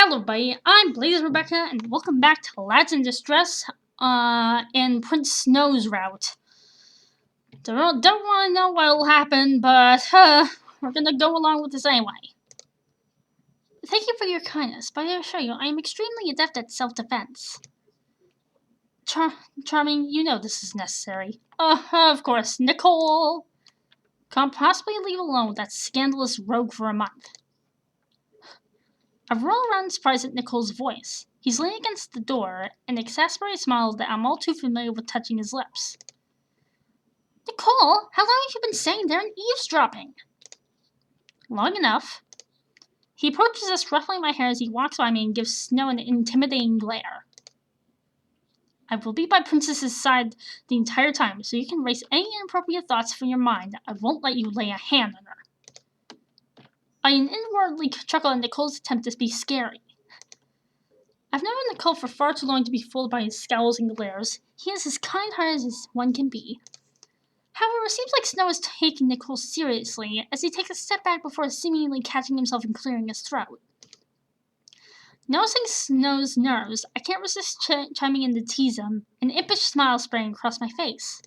Hello everybody, I'm Blazes Rebecca, and welcome back to Lads in Distress, and Prince Snow's route. Don't want to know what'll happen, but, we're gonna go along with this anyway. Thank you for your kindness, but I assure you, I am extremely adept at self-defense. Charming, you know this is necessary. Of course, Nicole! Can't possibly leave alone that scandalous rogue for a month. I roll around surprised at Nicole's voice. He's leaning against the door, an exasperated smile that I'm all too familiar with touching his lips. Nicole, how long have you been staying there and eavesdropping? Long enough. He approaches us, ruffling my hair as he walks by me and gives Snow an intimidating glare. I will be by Princess's side the entire time, so you can erase any inappropriate thoughts from your mind. I won't let you lay a hand on her. I inwardly chuckle at Nicole's attempt to be scary. I've known Nicole for far too long to be fooled by his scowls and glares. He is as kind-hearted as one can be. However, it seems like Snow is taking Nicole seriously, as he takes a step back before seemingly catching himself and clearing his throat. Noticing Snow's nerves, I can't resist chiming in to tease him, an impish smile spraying across my face.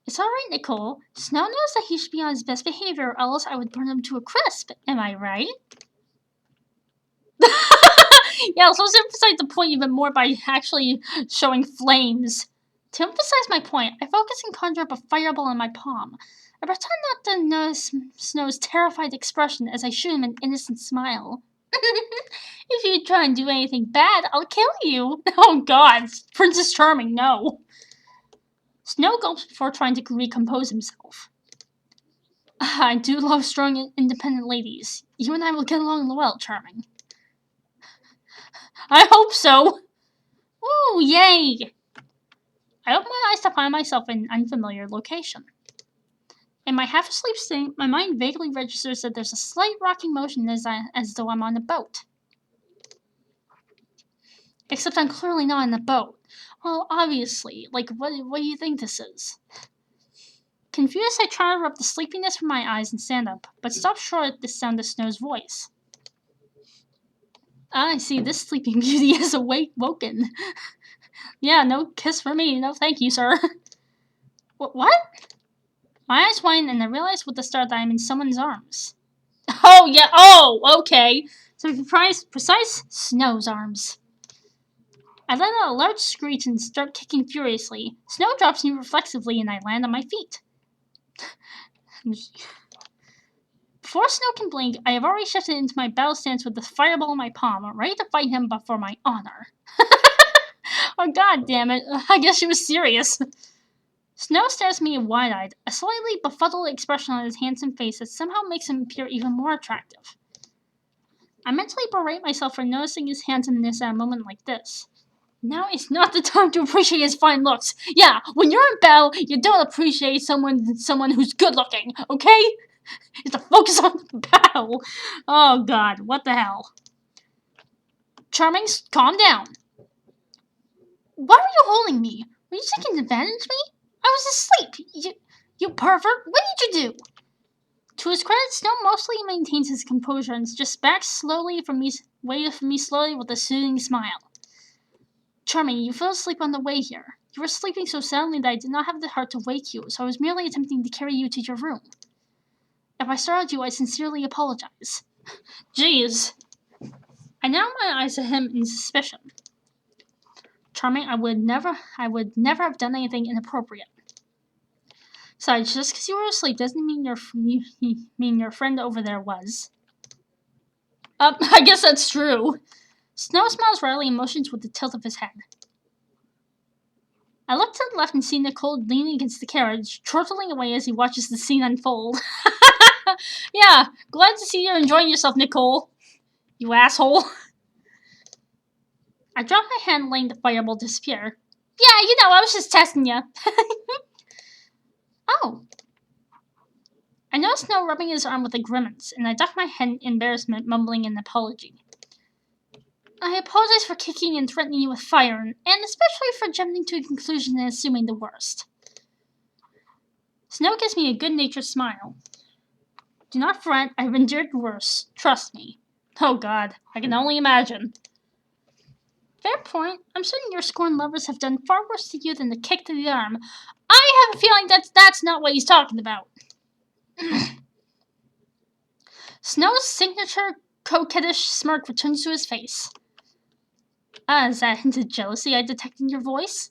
It's alright, Nicole. Snow knows that he should be on his best behavior, or else I would burn him to a crisp. Am I right? Yeah, I was supposed to emphasize the point even more by actually showing flames. To emphasize my point, I focus and conjure up a fireball in my palm. I pretend not to notice Snow's terrified expression as I shoot him an innocent smile. If you try and do anything bad, I'll kill you. Oh god, Princess Charming, no. Snow gulps before trying to recompose himself. I do love strong, independent ladies. You and I will get along well, Charming. I hope so. Ooh, yay! I open my eyes to find myself in an unfamiliar location. In my half-asleep state, my mind vaguely registers that there's a slight rocking motion as though I'm on a boat. Except I'm clearly not in a boat. Well, obviously. Like, what do you think this is? Confused, I try to rub the sleepiness from my eyes and stand up, but stop short at the sound of Snow's voice. I see this sleeping beauty has woken. Yeah, no kiss for me. No thank you, sir. What? My eyes widen and I realize with the start that I'm in someone's arms. Oh, yeah. Oh, okay. So precise, Snow's arms. I let out a large screech and start kicking furiously. Snow drops me reflexively and I land on my feet. Before Snow can blink, I have already shifted into my battle stance with the fireball in my palm, ready to fight him but for my honor. Oh god damn it, I guess she was serious. Snow stares at me wide-eyed, a slightly befuddled expression on his handsome face that somehow makes him appear even more attractive. I mentally berate myself for noticing his handsomeness at a moment like this. Now is not the time to appreciate his fine looks. Yeah, when you're in battle, you don't appreciate someone who's good-looking, okay? You have to focus on the battle. Oh god, what the hell? Charming, calm down. Why were you holding me? Were you taking advantage of me? I was asleep. You pervert. What did you do? To his credit, Snow mostly maintains his composure and just backs away from me slowly with a soothing smile. Charming, you fell asleep on the way here. You were sleeping so soundly that I did not have the heart to wake you, so I was merely attempting to carry you to your room. If I startled you, I sincerely apologize. Jeez. I narrowed my eyes at him in suspicion. Charming, I would never have done anything inappropriate. Besides, just because you were asleep doesn't mean your friend over there was. I guess that's true. Snow smiles wryly and motions with the tilt of his head. I look to the left and see Nicole leaning against the carriage, chortling away as he watches the scene unfold. Yeah, glad to see you're enjoying yourself, Nicole. You asshole. I drop my hand, letting the fireball disappear. Yeah, I was just testing you. Oh. I noticed Snow rubbing his arm with a grimace, and I ducked my head in embarrassment, mumbling an apology. I apologize for kicking and threatening you with fire, and especially for jumping to a conclusion and assuming the worst. Snow gives me a good-natured smile. Do not fret, I've endured worse. Trust me. Oh god, I can only imagine. Fair point. I'm certain your scorned lovers have done far worse to you than the kick to the arm. I have a feeling that's not what he's talking about. Snow's signature coquettish smirk returns to his face. Is that a hint of jealousy I detect in your voice?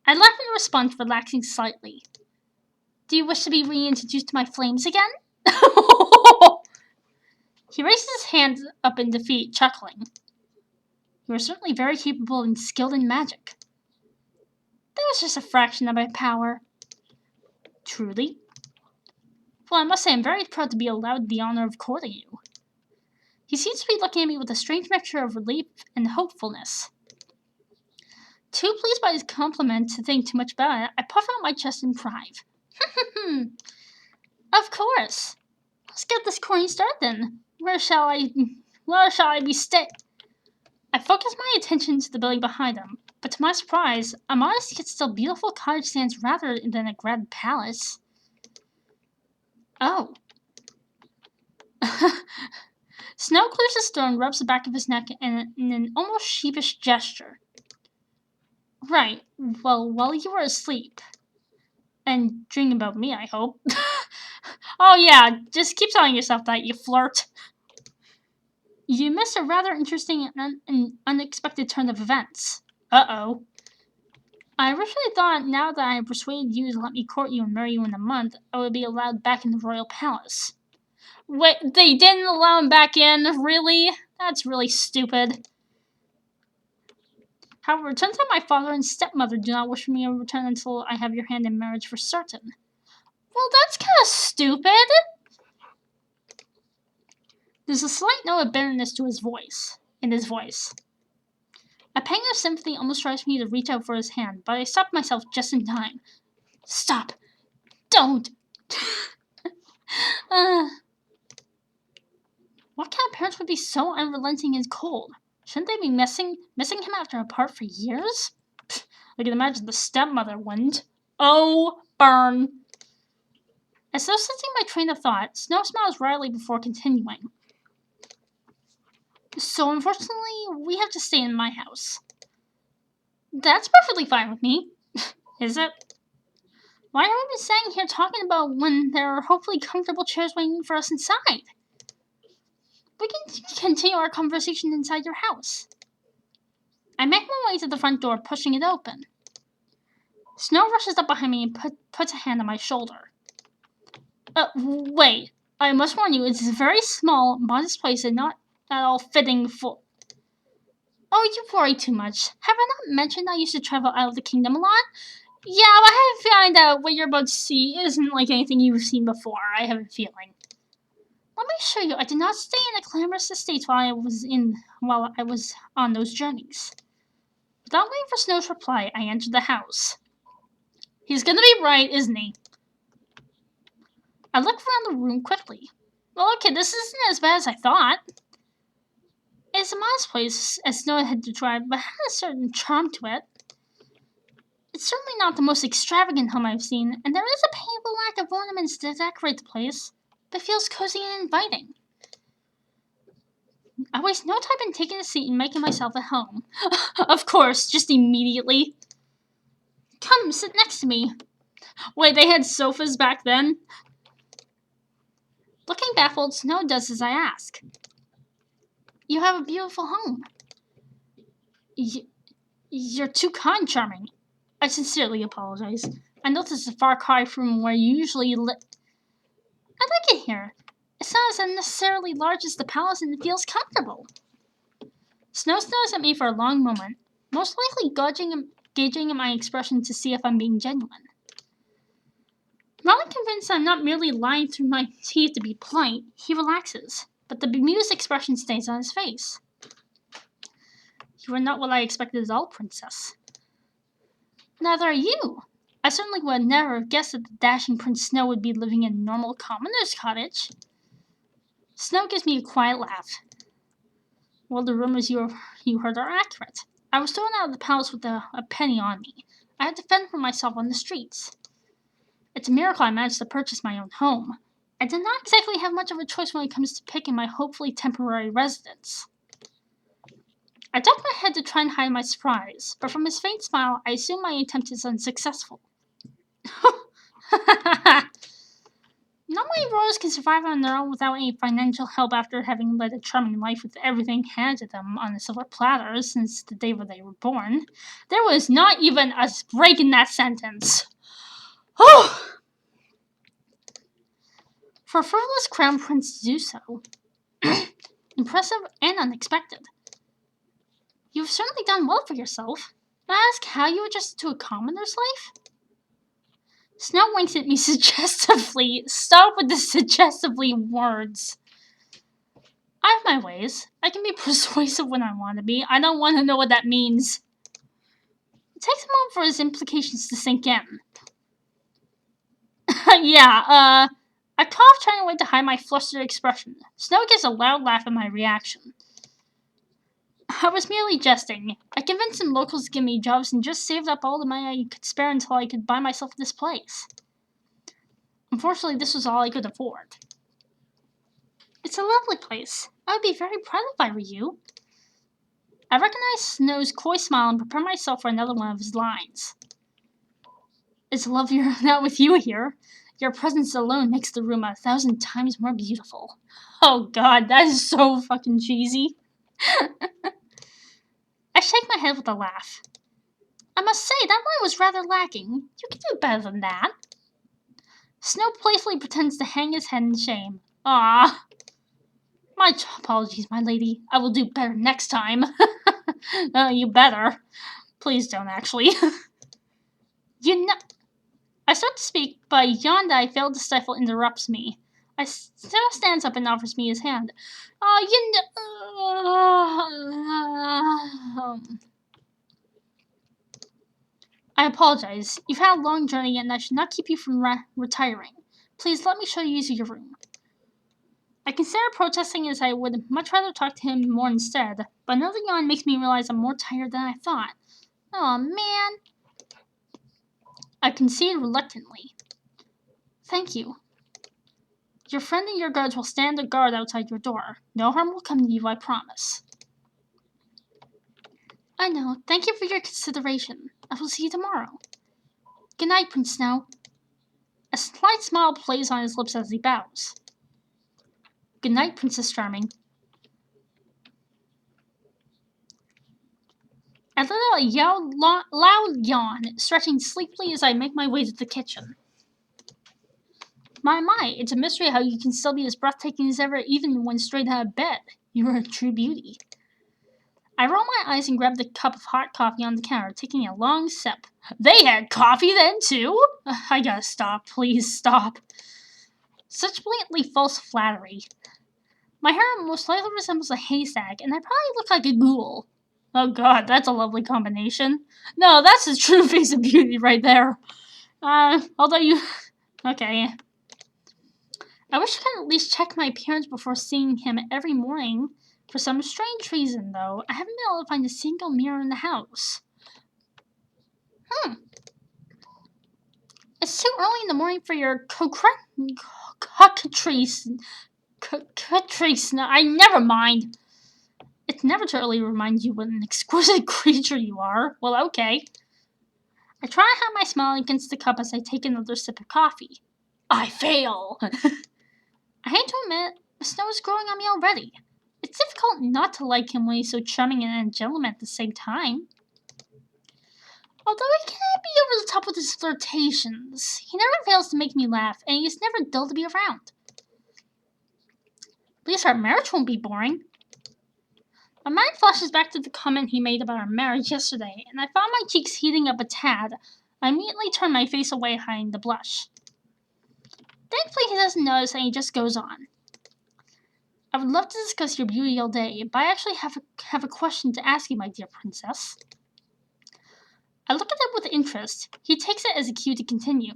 I laugh in response, relaxing slightly. Do you wish to be reintroduced to my flames again? He raises his hand up in defeat, chuckling. You are certainly very capable and skilled in magic. That was just a fraction of my power. Truly? Well, I must say I'm very proud to be allowed the honor of courting you. He seems to be looking at me with a strange mixture of relief and hopefulness. Too pleased by his compliment to think too much about it, I puff out my chest in pride. Of course. Let's get this courting started then. Where shall I be I focus my attention to the building behind him, but to my surprise, a modest yet still beautiful cottage stands rather than a grand palace. Oh. Snow clears his throat and rubs the back of his neck in an almost sheepish gesture. Right. Well, while you were asleep. And dreaming about me, I hope. Oh yeah, just keep telling yourself that, you flirt. You missed a rather interesting and unexpected turn of events. Uh-oh. I originally thought now that I had persuaded you to let me court you and marry you in a month, I would be allowed back in the royal palace. Wait, they didn't allow him back in? Really? That's really stupid. However, it turns out my father and stepmother do not wish for me to return until I have your hand in marriage for certain. Well, that's kind of stupid. There's a slight note of bitterness in his voice. A pang of sympathy almost drives me to reach out for his hand, but I stop myself just in time. Stop. Don't. What kind of parents would be so unrelenting and cold? Shouldn't they be missing him after apart for years? I can imagine the stepmother wouldn't. Oh, burn. As though sensing my train of thought, Snow smiles wryly before continuing. So unfortunately, we have to stay in my house. That's perfectly fine with me. Is it? Why are we been sitting here talking about when there are hopefully comfortable chairs waiting for us inside? We can continue our conversation inside your house. I make my way to the front door, pushing it open. Snow rushes up behind me and puts a hand on my shoulder. Wait. I must warn you, it's a very small, modest place and not at all fitting for... Oh, you worry too much. Have I not mentioned I used to travel out of the kingdom a lot? Yeah, but I have a feeling that what you're about to see isn't like anything you've seen before. I have a feeling. Let me show you. I did not stay in a glamorous estate while I was on those journeys. Without waiting for Snow's reply, I entered the house. He's gonna be right, isn't he? I looked around the room quickly. Well, okay, this isn't as bad as I thought. It's a modest place, as Snow had described, but had a certain charm to it. It's certainly not the most extravagant home I've seen, and there is a painful lack of ornaments to decorate the place, but feels cozy and inviting. I waste no time in taking a seat and making myself at home. Of course, just immediately. Come, sit next to me. Wait, they had sofas back then? Looking baffled, Snow does as I ask. You have a beautiful home. You're too kind, Charming. I sincerely apologize. I know this is a far cry from where you usually live. I like it here. It's not as unnecessarily large as the palace and it feels comfortable. Snow stares at me for a long moment, most likely gauging my expression to see if I'm being genuine. Rather convinced I'm not merely lying through my teeth to be polite, he relaxes, but the bemused expression stays on his face. You are not what I expected at all, Princess. Neither are you. I certainly would never have guessed that the dashing Prince Snow would be living in a normal commoner's cottage. Snow gives me a quiet laugh. Well, the rumors you heard are accurate. I was thrown out of the palace with a penny on me. I had to fend for myself on the streets. It's a miracle I managed to purchase my own home. I did not exactly have much of a choice when it comes to picking my hopefully temporary residence. I ducked my head to try and hide my surprise, but from his faint smile, I assume my attempt is unsuccessful. Not many royals can survive on their own without any financial help after having led a charming life with everything handed to them on a silver platter since the day when they were born. There was not even a break in that sentence. For a frivolous crown prince to do so, impressive and unexpected. You've certainly done well for yourself. May I ask how you adjusted to a commoner's life? Snow winks at me suggestively. Stop with the suggestively words. I have my ways. I can be persuasive when I want to be. I don't want to know what that means. It takes a moment for his implications to sink in. I cough, trying away to hide my flustered expression. Snow gives a loud laugh at my reaction. I was merely jesting. I convinced some locals to give me jobs and just saved up all the money I could spare until I could buy myself this place. Unfortunately, this was all I could afford. It's a lovely place. I would be very proud if I were you. I recognized Snow's coy smile and prepared myself for another one of his lines. It's lovelier now with you here. Your presence alone makes the room 1,000 times more beautiful. Oh god, that is so fucking cheesy. I shake my head with a laugh. I must say, that line was rather lacking. You can do better than that. Snow playfully pretends to hang his head in shame. Ah, my apologies, my lady. I will do better next time. You better. Please don't, actually. You know... I start to speak, but a yawn that I failed to stifle interrupts me. Snow stands up and offers me his hand. I apologize. You've had a long journey and I should not keep you from retiring. Please let me show you to your room. I consider protesting as I would much rather talk to him more instead, but another yawn makes me realize I'm more tired than I thought. Oh man. I concede reluctantly. Thank you. Your friend and your guards will stand a guard outside your door. No harm will come to you, I promise. I know. Thank you for your consideration. I will see you tomorrow. Good night, Prince Snow. A slight smile plays on his lips as he bows. Good night, Princess Charming. I let out a loud yawn, stretching sleepily as I make my way to the kitchen. My, it's a mystery how you can still be as breathtaking as ever even when straight out of bed. You are a true beauty. I roll my eyes and grab the cup of hot coffee on the counter, taking a long sip. They had coffee then, too? I gotta stop. Please stop. Such blatantly false flattery. My hair most likely resembles a haystack, and I probably look like a ghoul. Oh god, that's a lovely combination. No, that's the true face of beauty right there. Although you... Okay. I wish I could at least check my appearance before seeing him every morning. For some strange reason, though, I haven't been able to find a single mirror in the house. It's too early in the morning for your cockatrice. No, never mind. It's never too early to remind you what an exquisite creature you are. Well, okay. I try to hide my smile against the cup as I take another sip of coffee. I fail! I hate to admit, Snow is growing on me already. It's difficult not to like him when he's so charming and a gentleman at the same time. Although he can be over the top with his flirtations, he never fails to make me laugh, and he's never dull to be around. At least our marriage won't be boring. My mind flashes back to the comment he made about our marriage yesterday, and I found my cheeks heating up a tad. I immediately turn my face away, hiding the blush. Thankfully, he doesn't notice, and he just goes on. I would love to discuss your beauty all day, but I actually have a question to ask you, my dear princess. I look at him with interest. He takes it as a cue to continue.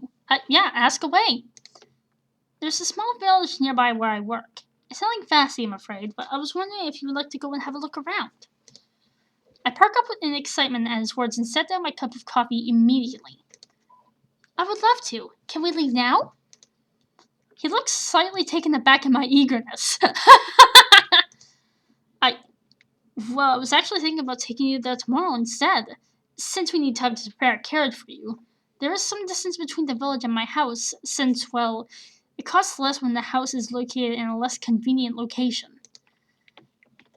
Yeah, ask away. There's a small village nearby where I work. It's nothing fancy, I'm afraid, but I was wondering if you would like to go and have a look around. I perk up in excitement at his words and set down my cup of coffee immediately. I would love to. Can we leave now? He looks slightly taken aback at my eagerness. I was actually thinking about taking you there tomorrow instead, since we need time to prepare a carriage for you. There is some distance between the village and my house, since, well, it costs less when the house is located in a less convenient location.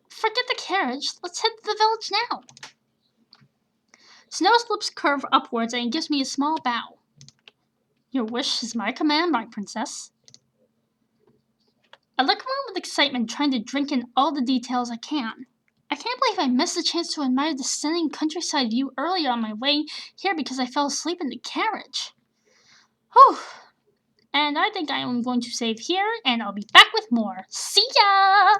Forget the carriage, let's head to the village now. Snow's lips curve upwards and he gives me a small bow. Your wish is my command, my princess. I look around with excitement, trying to drink in all the details I can. I can't believe I missed the chance to admire the stunning countryside view earlier on my way here because I fell asleep in the carriage. Whew. And I think I am going to save here, and I'll be back with more. See ya!